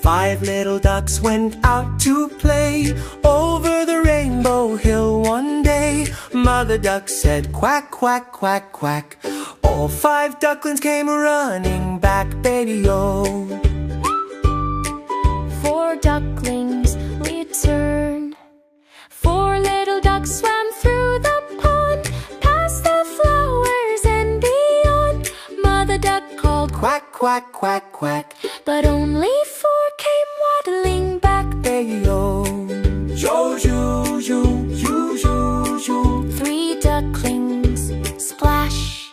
5 little ducks went out to play over the rainbow hill one day. Mother duck said quack, quack, quack, quack. All 5 ducklings came running back, baby-o. 4 ducklings returned. 4 little ducks swam through the pond, past the flowers and beyond. Mother duck called Quack, quack, quack, quack. but only 4 came waddling back, Baby-o. Yo, yo, yo, yo, yo, yo. 3 ducklings splash.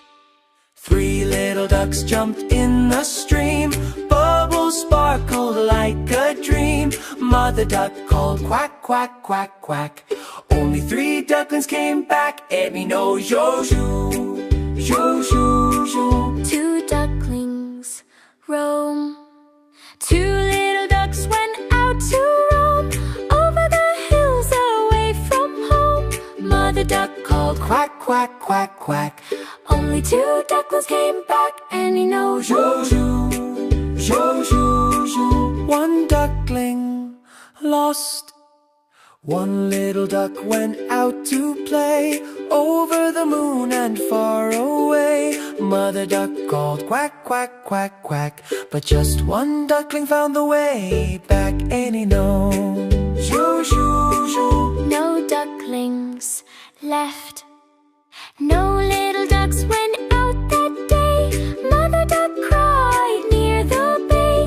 3 little ducks jumped in the stream. Bubbles sparkled like a dream. Mother duck called quack, quack, quack, quack. Only 3 ducklings came back. And me no yo, yo, yo, yo, yo. 2 ducklings roam. 2 little ducks went out to roam over the hills away from home. Mother duck called Quack, quack, quack, quack. only 2 ducklings came back, and he knows Yo, yo, yo, yo, yo. 1 duckling lost. 1 little duck went out to play over the moon and far away. Mother duck called quack, quack, quack, quack. But just 1 duckling found the way back, and he knows. Yo, yo, yo. no ducklings left. No little ducks went out that day. Mother duck cried near the bay.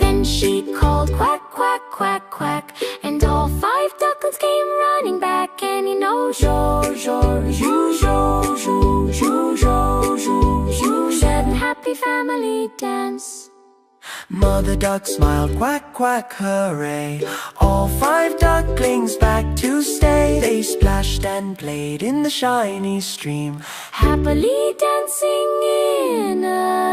Then she called quack, quack, quack, quack. And all 5 ducklings came running back, and he knows yo, yo, yo, yo, yo, yo, yo, yo, yo. 7 happy family dance. Mother duck smiled, quack, quack, hooray. All 5 ducklings back to stay. They splashed and played in the shiny stream, Happily dancing in a